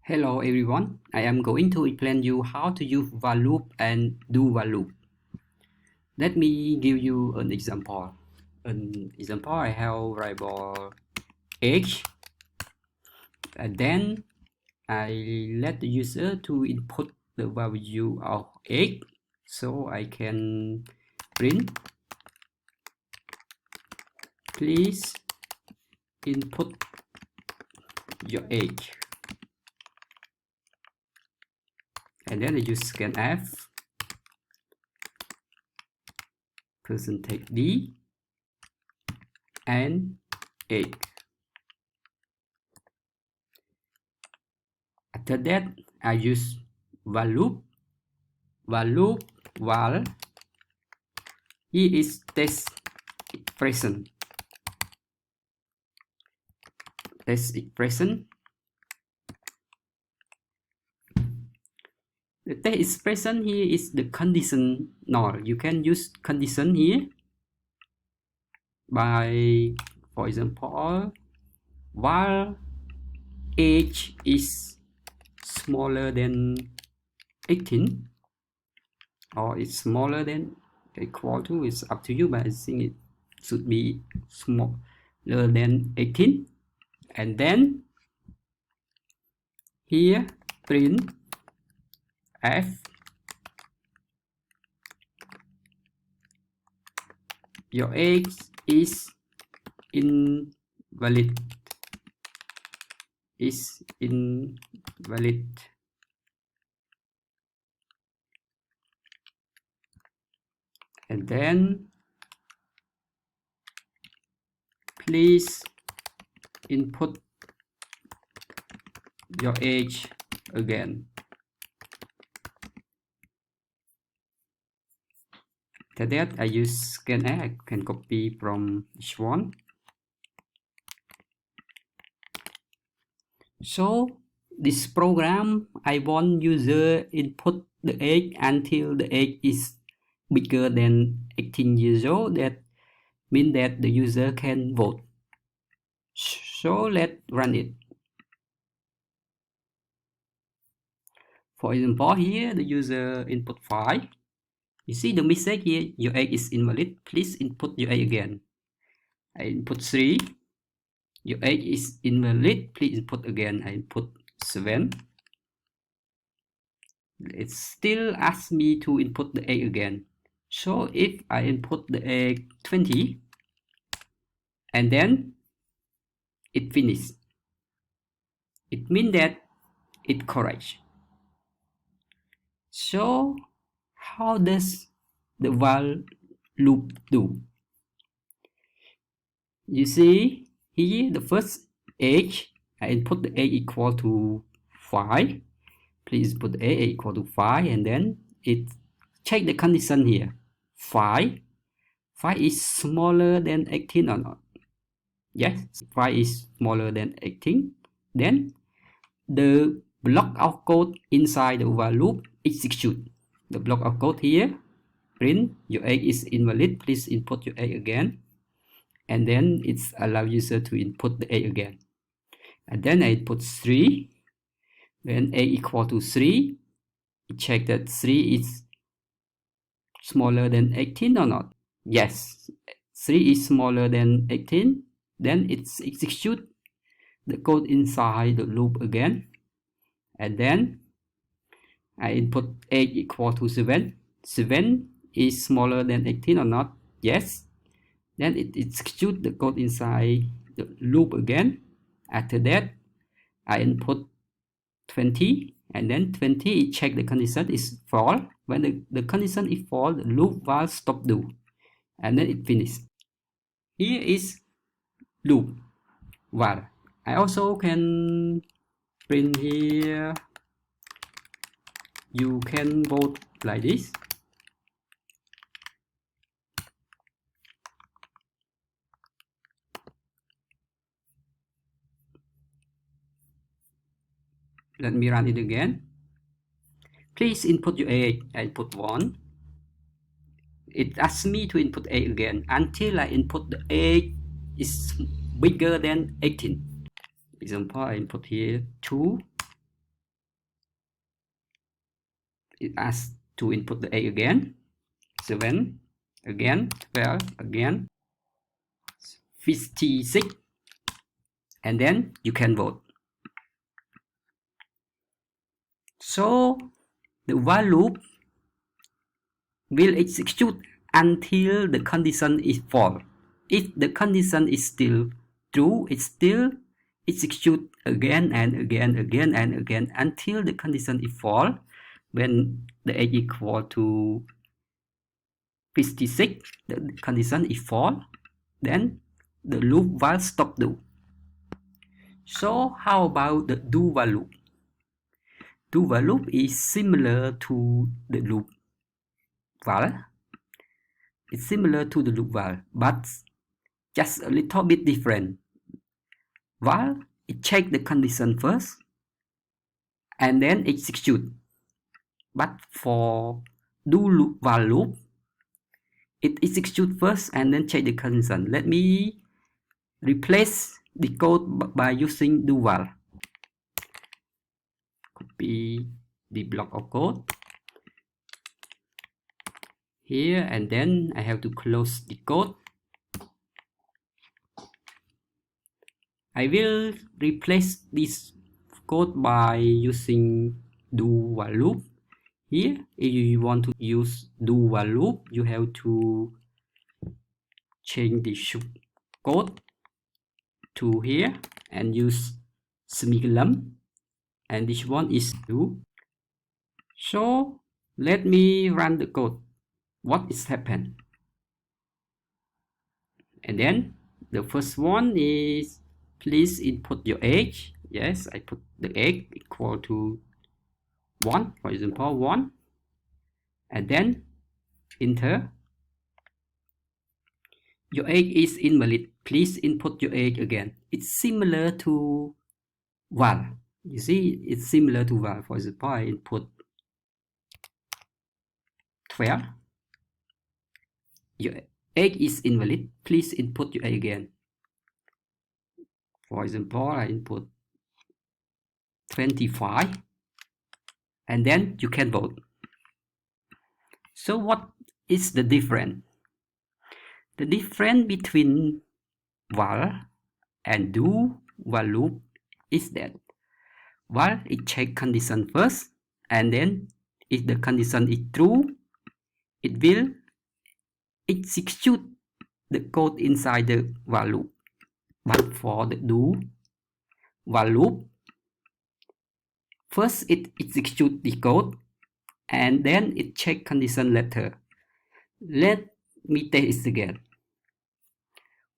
Hello everyone, I am going to explain you how to use while loop and do while loop. Let me give you an example. I have variable age, and then I let the user to input the value of age, so I can print please input your age, and then I use scanf %d and age. After that, I use while loop. While here is test expression. Test expression. The test expression here is the condition. No, you can use condition here by, for example, while age is smaller than 18, or it's smaller than equal to, it's up to you, but I think it should be smaller than 18. And then here print f your age is invalid, and then please input your age again. After that, I use scanf. I can copy from each one. So this program, I want user input the age until the age is bigger than 18 years old. That means that the user can vote. So let's run it. For example, here the user input 5. You see the message here, your age is invalid. Please input your age again. I input 3. Your age is invalid. Please input again. I input 7. It still asks me to input the age again. So if I input the age 20, and then it finishes, it means that it correct. So how does the while loop do? You see here the first age, I input the age equal to 5. Please put a equal to 5, and then it check the condition here. 5 is smaller than 18 or not? Yes, 5 is smaller than 18. Then the block of code inside the while loop execute. The block of code here, print your age is invalid, please input your age again, and then it's allow user to input the age again. And then I put 3. When a equal to 3, check that 3 is smaller than 18 or not. Yes, 3 is smaller than 18. Then it's execute the code inside the loop again. And then I input age equal to 7. 7 is smaller than 18 or not. Yes. Then it execute the code inside the loop again. After that, I input 20, and then 20 check the condition is false. When the condition is false, the loop will stop do, and then it finish. Here is loop while. I also can print here, you can vote like this. Let me run it again. Please input your age. I put 1. It asks me to input age again until I input the age is bigger than 18. Example, I input here 2. it asks to input the age again. 7 again, 12 again, 56, and then you can vote. So the while loop will execute until the condition is false. If the condition is still true, it still execute again and again until the condition is false. When the age equal to 56, the condition is false, then the loop will stop do. So how about the do while loop? Do while loop is similar to the loop while. It's similar to the loop while, but just a little bit different. While it check the condition first and then execute. But for do loop while loop, it execute first and then check the condition. Let me replace the code by using do while. Copy the block of code here, and then I have to close the code. I will replace this code by using do while loop. Here, if you want to use do while loop, you have to change the code to here and use semicolon, and this one is do. So let me run the code. What is happened? And then the first one is please input your age. Yes, I put the age equal to 1, for example, 1, and then enter. Your age is invalid. Please input your age again. It's similar to while. You see, it's similar to while. For example, I input 12. Your age is invalid. Please input your age again. For example, I input 25, and then you can vote. So what is the difference? The difference between while and do while loop is that while it check condition first, and then if the condition is true, it will execute the code inside the while loop. But for the do while loop, first it executes the code and then it check condition later. Let me test it again.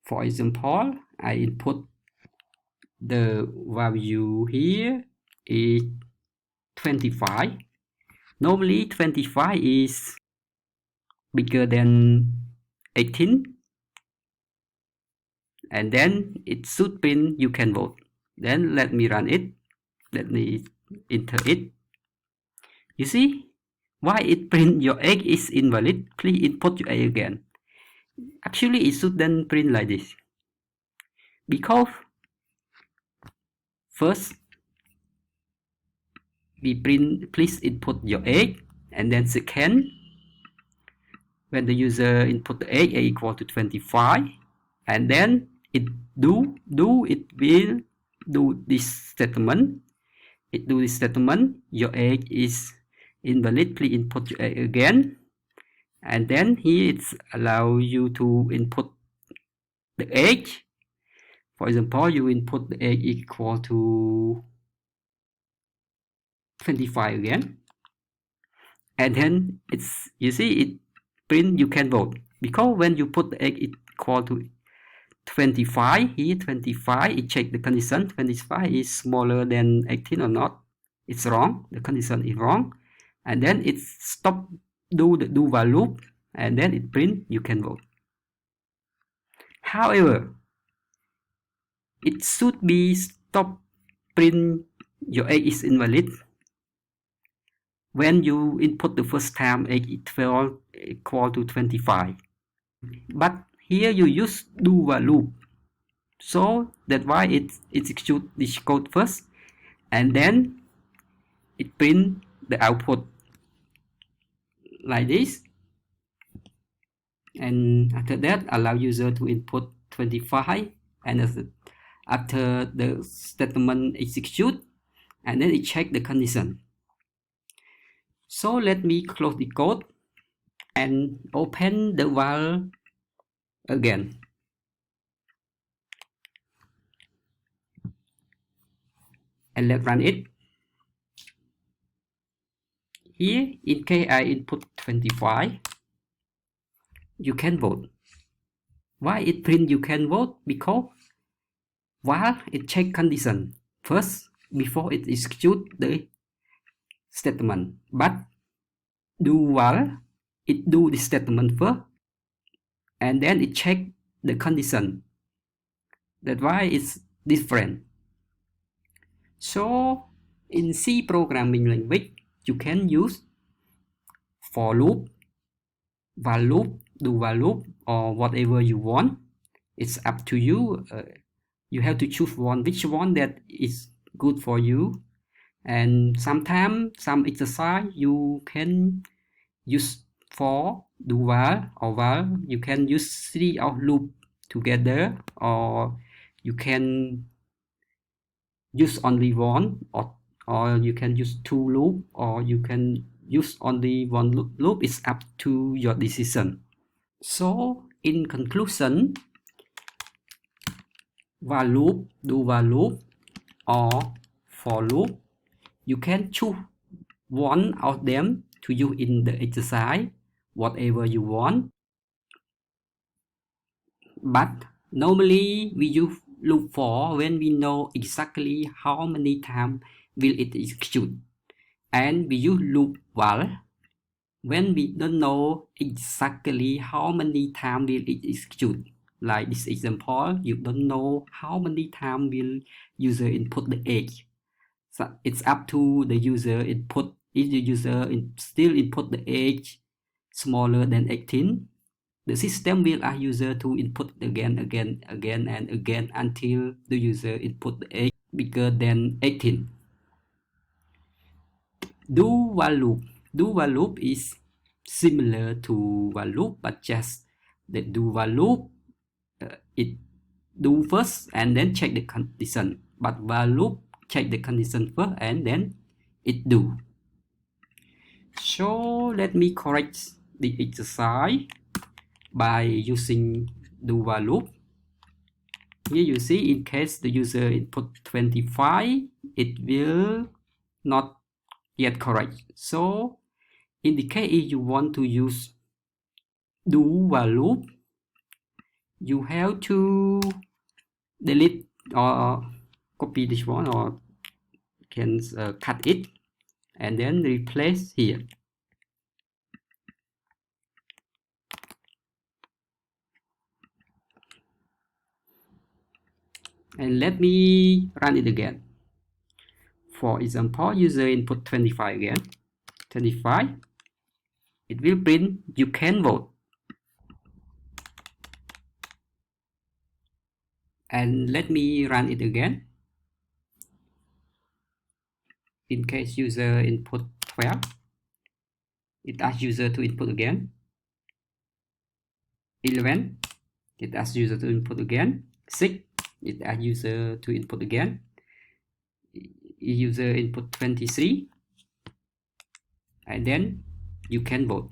For example, I input the value here is 25. Normally 25 is bigger than 18, and then it should print you can vote. Then let me run it. Let me enter it. You see why it print your age is invalid? Please input your age again. Actually, it should then print like this, because first we print please input your age, and then second, when the user input the age equal to 25, and then it will do this statement. It do this statement, your age is invalid, please input your age again, and then here it's allow you to input the age. For example, you input the age equal to 25 again, and then it's, you see, it print you can vote, because when you put the age equal to 25 here, 25, it check the condition 25 is smaller than 18 or not. It's wrong, the condition is wrong, and then it stop do the do while loop, and then it print you can vote. However, it should be stop print your age is invalid when you input the first time age equal to 25. But here you use do while loop, so that's why it execute this code first, and then it print the output like this, and after that allow user to input 25, and after the statement execute, and then it check the condition. So let me close the code and open the while again. And let's run it. Here, in case I input 25, you can vote. Why it print you can vote? Because while it check condition first before it execute the statement, but do while it do the statement first and then it check the condition. That's why it's different. So in C programming language, you can use for loop, while loop, do while loop, or whatever you want. It's up to you. You have to choose which one that is good for you. And sometimes some exercise you can use for do while or while. You can use 3 of loop together, or you can use only one, or you can use 2 loop, or you can use only one loop. It's up to your decision. So in conclusion, while loop, do while loop, or for loop, you can choose one of them to use in the exercise, whatever you want. But normally we use loop for when we know exactly how many times will it execute, and we use loop while when we don't know exactly how many times will it execute. Like this example, you don't know how many times will user input the age. So it's up to the user input. If the user still input the age smaller than 18, the system will ask user to input again and again until the user input the age bigger than 18. Do while loop. Do while loop is similar to while loop, but just the do while loop, it do first and then check the condition. But while loop check the condition first and then it do. So let me correct the exercise by using do while loop. Here you see, in case the user input 25, it will not yet correct. So in the case if you want to use do while loop, you have to delete or copy this one, or can cut it and then replace here. And let me run it again. For example, user input 25 again. 25. It will print you can vote. And let me run it again. In case user input 12, it asks user to input again. 11, it asks user to input again. 6, it asks user to input again. User input 23, and then you can vote.